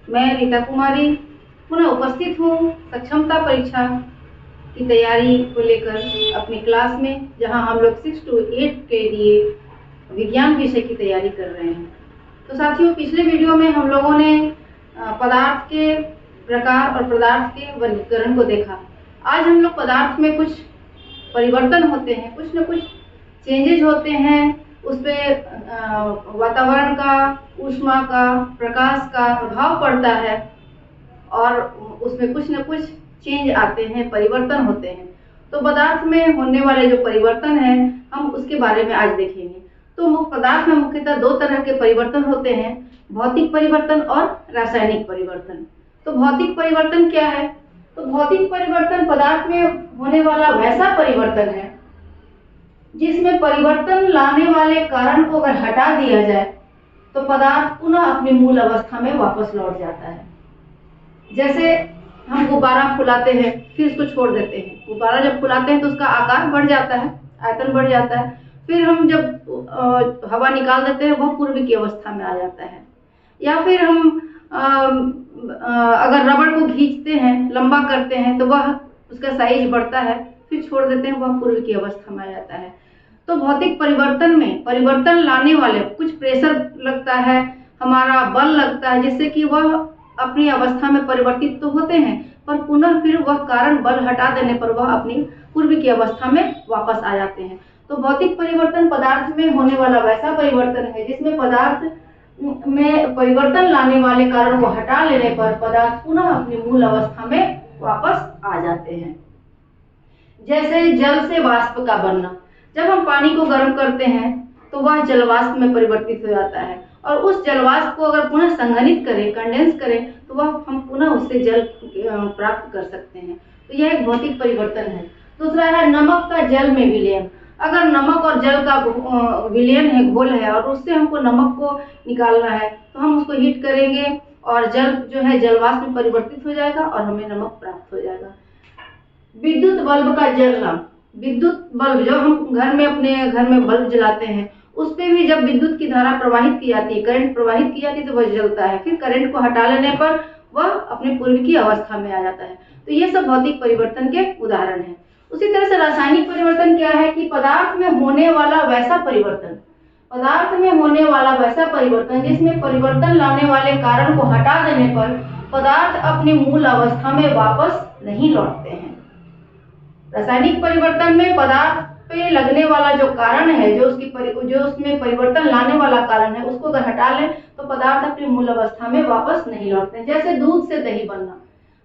मैं रीता कुमारी पुनः उपस्थित हूँ सक्षमता परीक्षा की तैयारी को लेकर अपनी क्लास में, जहां हम लोग 6 to 8 के लिए विज्ञान विषय की तैयारी कर रहे हैं। तो साथियों, पिछले वीडियो में हम लोगों ने पदार्थ के प्रकार और पदार्थ के वर्गीकरण को देखा। आज हम लोग पदार्थ में कुछ परिवर्तन होते हैं, कुछ न कुछ चेंजेज होते हैं, उस पर वातावरण का, ऊष्मा का, प्रकाश का प्रभाव पड़ता है और उसमें कुछ न कुछ चेंज आते हैं, परिवर्तन होते हैं। तो पदार्थ में होने वाले जो परिवर्तन हैं, हम उसके बारे में आज देखेंगे। तो पदार्थ में मुख्यतः दो तरह के परिवर्तन होते हैं, भौतिक परिवर्तन और रासायनिक परिवर्तन। तो भौतिक परिवर्तन क्या है? तो भौतिक परिवर्तन पदार्थ में होने वाला वैसा परिवर्तन है जिसमें परिवर्तन लाने वाले कारण को अगर हटा दिया जाए तो पदार्थ पुनः अपनी मूल अवस्था में वापस लौट जाता है। जैसे हम गुब्बारा फुलाते हैं, फिर उसको छोड़ देते हैं। गुब्बारा जब फुलाते हैं तो उसका आकार बढ़ जाता है, आयतन बढ़ जाता है। फिर हम जब हवा निकाल देते हैं, वह पूर्व की अवस्था में आ जाता है। या फिर हम अगर रबड़ को खींचते हैं, लंबा करते हैं, तो वह उसका साइज बढ़ता है, फिर छोड़ देते हैं, वह पूर्व की अवस्था में आ जाता है। तो भौतिक परिवर्तन में परिवर्तन लाने वाले कुछ प्रेशर लगता है, हमारा बल लगता है, जिससे कि वह अपनी अवस्था में परिवर्तित तो होते हैं, पर पुनः फिर वह कारण बल हटा देने पर वह अपनी पूर्व की अवस्था में वापस आ जाते हैं। तो भौतिक परिवर्तन पदार्थ में होने वाला वैसा परिवर्तन है जिसमें पदार्थ में परिवर्तन लाने वाले कारण को हटा लेने पर पदार्थ पुनः अपनी मूल अवस्था में वापस आ जाते हैं। जैसे जल से वाष्प का बनना। जब हम पानी को गर्म करते हैं तो वह जलवाष्प में परिवर्तित हो जाता है, और उस जलवाष्प को अगर पुनः संघनित करें, कंडेंस करें, तो वह हम पुनः उससे जल प्राप्त कर सकते हैं। तो यह एक भौतिक परिवर्तन है। दूसरा है नमक का जल में विलयन। अगर नमक और जल का विलयन है, घोल है, और उससे हमको नमक को निकालना है, तो हम उसको हीट करेंगे और जल जो है जलवाष्प में परिवर्तित हो जाएगा और हमें नमक प्राप्त हो जाएगा। विद्युत बल्ब का जलना। विद्युत बल्ब जो हम घर में अपने घर में बल्ब जलाते हैं, उस पे भी जब विद्युत की धारा प्रवाहित की जाती है, करंट प्रवाहित की जाती है, तो वह जलता है। फिर करंट को हटा लेने पर वह अपने पूर्व की अवस्था में आ जाता है। तो ये सब भौतिक परिवर्तन के उदाहरण हैं। उसी तरह से रासायनिक परिवर्तन क्या है कि पदार्थ में होने वाला वैसा परिवर्तन, पदार्थ में होने वाला वैसा परिवर्तन जिसमें परिवर्तन लाने वाले कारण को हटा देने पर पदार्थ अपनी मूल अवस्था में वापस नहीं लौटते हैं। रासायनिक परिवर्तन में पदार्थ पे लगने वाला जो कारण है, जो उसमें परिवर्तन लाने वाला कारण है, उसको अगर हटा लें तो पदार्थ अपनी मूल अवस्था में वापस नहीं लौटते हैं। जैसे दूध से दही बनना।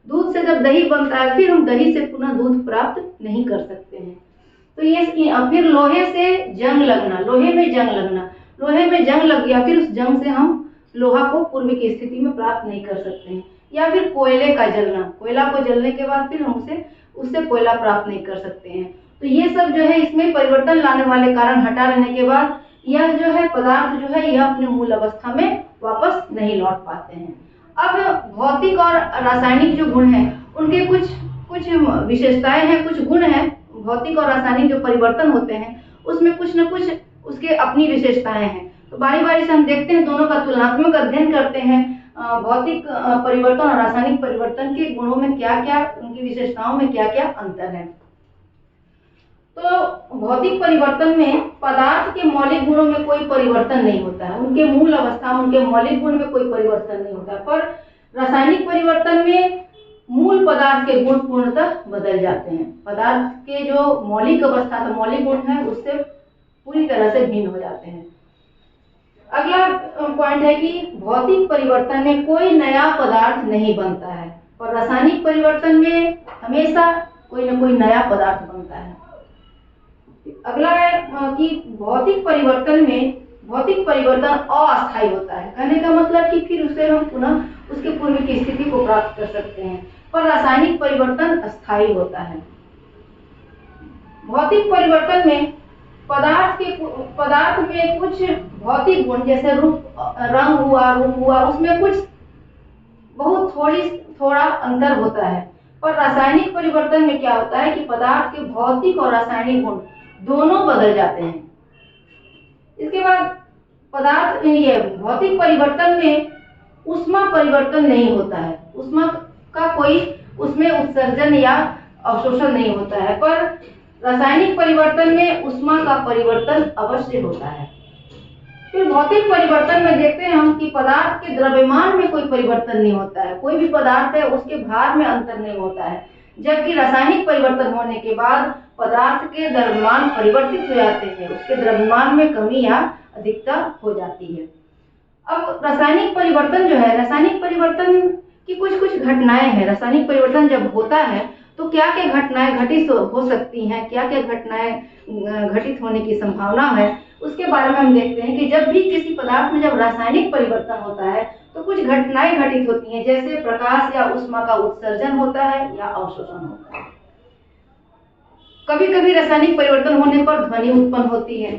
दूध से जब दही बनता है, फिर हम दही से पुनः दूध प्राप्त नहीं कर सकते हैं। तो ये फिर लोहे से जंग लगना। लोहे में जंग लगना, लोहे में जंग लग गया, फिर उस जंग से हम लोहा को पूर्व की स्थिति में प्राप्त नहीं कर सकते हैं। या फिर कोयले का जलना। कोयला को जलने के बाद फिर हम उससे कोयला प्राप्त नहीं कर सकते हैं। तो ये सब जो है, इसमें परिवर्तन लाने वाले कारण हटा लेने के बाद यह जो है पदार्थ जो है, यह अपने मूल अवस्था में वापस नहीं लौट पाते हैं। अब भौतिक और रासायनिक जो गुण हैं, उनके कुछ कुछ विशेषताएं हैं, कुछ गुण हैं। भौतिक और रासायनिक जो परिवर्तन होते हैं, उसमें कुछ न कुछ उसके अपनी विशेषताएं हैं। तो बारी बारी से हम देखते हैं, दोनों का तुलनात्मक अध्ययन करते हैं। भौतिक परिवर्तन और रासायनिक परिवर्तन के गुणों में क्या क्या, उनकी विशेषताओं में क्या क्या अंतर है। तो भौतिक परिवर्तन में पदार्थ के मौलिक गुणों में कोई परिवर्तन नहीं होता है, उनके मूल अवस्था, उनके मौलिक गुण में कोई परिवर्तन नहीं होता। पर रासायनिक परिवर्तन में मूल पदार्थ के गुण पूर्णतः बदल जाते हैं। पदार्थ के जो मौलिक अवस्था, तो मौलिक गुण है, उससे पूरी तरह से भिन्न हो जाते हैं। अगला पॉइंट है कि भौतिक परिवर्तन में कोई नया पदार्थ नहीं बनता है, और रासायनिक परिवर्तन में हमेशा कोई न कोई नया पदार्थ बनता है। अगला है कि भौतिक परिवर्तन अस्थायी होता है। कहने का मतलब कि फिर उसे हम पुनः उसके पूर्व की स्थिति को प्राप्त कर सकते हैं, पर रासायनिक परिवर्तन अस्थायी होता है। भौतिक परिवर्तन में पदार्थ में कुछ भौतिक गुण, जैसे रंग हुआ, रूप हुआ, उसमें कुछ बहुत थोड़ा अंतर होता है। पर रासायनिक परिवर्तन में क्या होता है कि पदार्थ के भौतिक और रासायनिक गुण दोनों बदल जाते हैं। इसके बाद ये भौतिक परिवर्तन में ऊष्मा परिवर्तन नहीं होता है, ऊष्मा का कोई उसमें उत्सर्जन या अवशोषण नहीं होता है, पर रासायनिक परिवर्तन में ऊष्मा का परिवर्तन अवश्य होता है। फिर भौतिक परिवर्तन में देखते हैं हम कि पदार्थ के द्रव्यमान में कोई परिवर्तन नहीं होता है, कोई भी पदार्थ है उसके भार में अंतर नहीं होता है, जबकि रासायनिक परिवर्तन होने के बाद पदार्थ के द्रव्यमान परिवर्तित हो जाते हैं, उसके द्रव्यमान में कमी या अधिकता हो जाती है। अब रासायनिक परिवर्तन जो है, रासायनिक परिवर्तन की कुछ कुछ घटनाएं हैं। रासायनिक परिवर्तन जब होता है तो क्या क्या घटनाएं घटित हो सकती हैं, क्या क्या घटनाएं घटित होने की संभावना है, उसके बारे में हम देखते हैं कि जब भी किसी पदार्थ में जब रासायनिक परिवर्तन होता है तो कुछ घटनाएं घटित होती हैं, जैसे प्रकाश या ऊष्मा का उत्सर्जन होता है या अवशोषण होता है। कभी कभी रासायनिक परिवर्तन होने पर ध्वनि उत्पन्न होती है।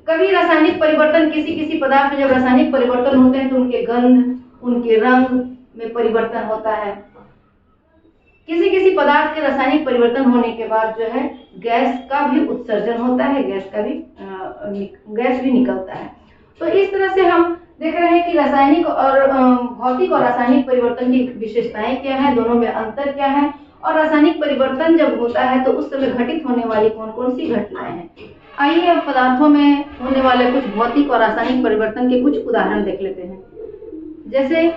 कभी रासायनिक परिवर्तन किसी पदार्थ में जब रासायनिक परिवर्तन होते हैं तो उनके गंध, उनके रंग में परिवर्तन होता है। किसी पदार्थ के रासायनिक परिवर्तन होने के बाद जो है गैस का भी उत्सर्जन होता है, गैस भी निकलता है। तो इस तरह से हम देख रहे हैं कि रासायनिक और भौतिक और रासायनिक परिवर्तन की विशेषताएं क्या है, दोनों में अंतर क्या है, और रासायनिक परिवर्तन जब होता है तो उस समय घटित होने वाली कौन कौन सी घटनाएं हैं। आइए अब पदार्थों में होने वाले कुछ भौतिक और रासायनिक परिवर्तन के कुछ उदाहरण देख लेते हैं। जैसे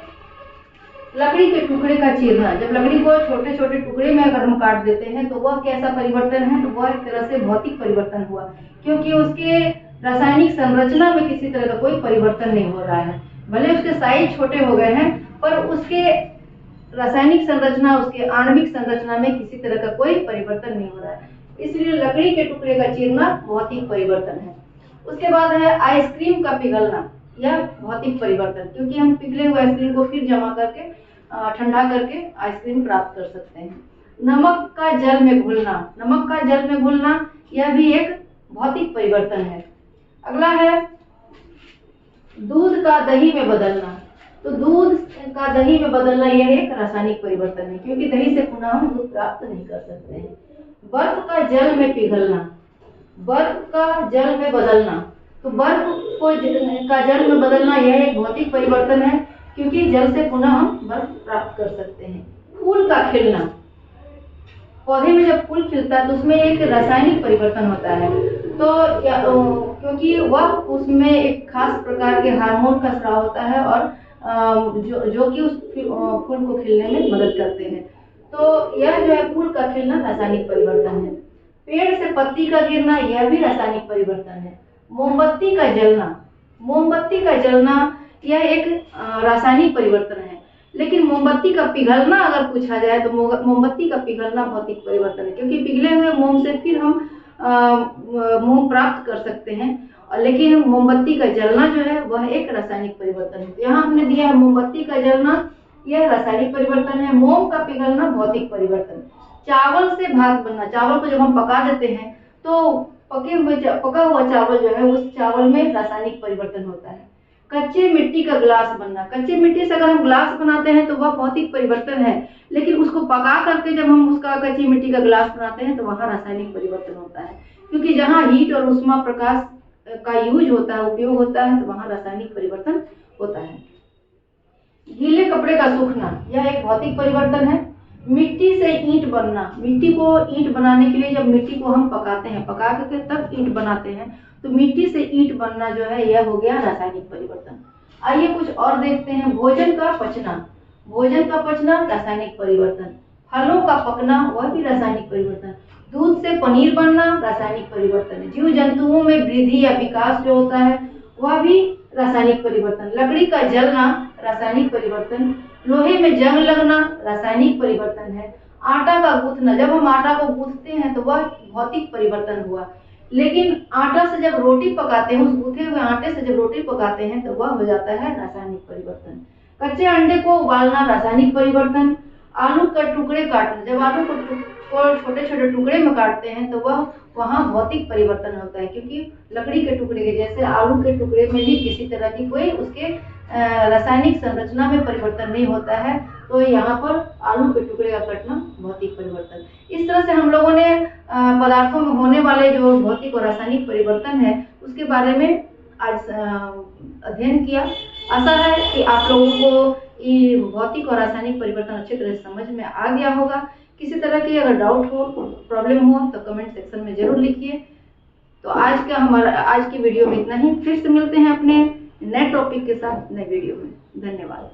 लकड़ी के टुकड़े का चीरना। जब लकड़ी को छोटे छोटे टुकड़े में अगर हम काट देते हैं तो वह कैसा परिवर्तन है, तो वह एक तरह से भौतिक परिवर्तन हुआ, क्योंकि उसके रासायनिक संरचना में किसी तरह का कोई परिवर्तन नहीं हो रहा है। भले उसके साइज छोटे हो गए हैं पर उसके रासायनिक संरचना, उसके आणविक संरचना में किसी तरह का कोई परिवर्तन नहीं हो रहा है, इसलिए लकड़ी के टुकड़े का चीरना भौतिक परिवर्तन है। उसके बाद है आइसक्रीम का पिघलना, यह भौतिक परिवर्तन, क्योंकि हम पिघले हुए आइसक्रीम को फिर जमा करके ठंडा करके आइसक्रीम प्राप्त कर सकते हैं। नमक का जल में घुलना, नमक का जल में घुलना यह भी एक भौतिक परिवर्तन है। अगला है दूध का दही में बदलना। तो दूध का दही में बदलना यह एक रासायनिक परिवर्तन है, क्योंकि दही से पुनः हम दूध प्राप्त नहीं कर सकते हैं। बर्फ का जल में पिघलना, बर्फ का जल में बदलना। तो बर्फ का जल में बदलना यह एक भौतिक परिवर्तन है, क्योंकि जल से पुनः हम बर्फ प्राप्त कर सकते हैं। फूल का खिलना, पौधे में जब फूल खिलता है तो उसमें एक रासायनिक परिवर्तन होता है, तो क्योंकि वह उसमें एक खास प्रकार के हार्मोन का स्राव होता है और जो कि उस फूल को खिलने में मदद करते हैं। तो यह जो है फूल का खिलना रासायनिक परिवर्तन है। पेड़ से पत्ती का गिरना, यह भी रासायनिक परिवर्तन है। मोमबत्ती का जलना, मोमबत्ती का जलना यह एक रासायनिक परिवर्तन है, लेकिन मोमबत्ती का पिघलना अगर पूछा जाए तो मोमबत्ती का पिघलना भौतिक परिवर्तन है, क्योंकि पिघले हुए मोम से फिर हम मोम प्राप्त कर सकते हैं, और लेकिन मोमबत्ती का जलना जो है वह एक रासायनिक परिवर्तन है। यहाँ हमने दिया है मोमबत्ती का जलना, यह रासायनिक परिवर्तन है। मोम का पिघलना भौतिक परिवर्तन। चावल से भात बनना, चावल को जब हम पका देते हैं तो पका हुआ चावल जो है उस चावल में रासायनिक परिवर्तन होता है। कच्चे मिट्टी का ग्लास बनना, कच्चे मिट्टी से अगर हम ग्लास बनाते हैं तो वह भौतिक परिवर्तन है, लेकिन उसको पका करके जब हम उसका कच्ची मिट्टी का ग्लास बनाते हैं तो वहाँ रासायनिक परिवर्तन होता है, क्योंकि जहाँ हीट और उष्मा प्रकाश का यूज होता है, उपयोग होता है, तो वहाँ रासायनिक परिवर्तन होता है। गीले कपड़े का सूखना, यह एक भौतिक परिवर्तन है। मिट्टी से ईंट बनना, मिट्टी को ईंट बनाने के लिए जब मिट्टी को हम पकाते हैं, पका करके तब ईंट बनाते हैं, तो मिट्टी से ईंट बनना जो है यह हो गया रासायनिक परिवर्तन। आइए कुछ और देखते हैं। भोजन का पचना, भोजन का पचना रासायनिक परिवर्तन। फलों का पकना, वह भी रासायनिक परिवर्तन। दूध से पनीर बनना रासायनिक परिवर्तन है। जीव जंतुओं में वृद्धि या विकास जो होता है वह भी रासायनिक परिवर्तन। लकड़ी का जलना रासायनिक परिवर्तन। लोहे में जंग लगना रासायनिक परिवर्तन है। आटा का गूंथना, जब हम आटा को गूंथते हैं तो वह भौतिक परिवर्तन हुआ, लेकिन आटा से जब रोटी पकाते हैं, उस गूंथे हुए आटे से जब रोटी पकाते हैं तो वह हो जाता है रासायनिक परिवर्तन। कच्चे अंडे को उबालना रासायनिक परिवर्तन। आलू का टुकड़े काटना, जब आलू को छोटे छोटे टुकड़े में काटते हैं तो वह वहाँ भौतिक परिवर्तन होता है, क्योंकि लकड़ी के टुकड़े के जैसे आलू के टुकड़े में भी किसी तरह की कोई उसके रासायनिक संरचना में परिवर्तन नहीं होता है, तो यहाँ पर आलू के टुकड़े का कटना भौतिक परिवर्तन। इस तरह से हम लोगों ने पदार्थों में होने वाले जो भौतिक और रासायनिक परिवर्तन है उसके बारे में आज अध्ययन किया। आशा है कि आप लोगों को ये भौतिक और रासायनिक परिवर्तन अच्छी तरह से समझ में आ गया होगा। किसी तरह की अगर डाउट हो, प्रॉब्लम हो तो कमेंट सेक्शन में जरूर लिखिए। तो आज की वीडियो में इतना ही। फिर से मिलते हैं अपने नए टॉपिक के साथ नए वीडियो में। धन्यवाद।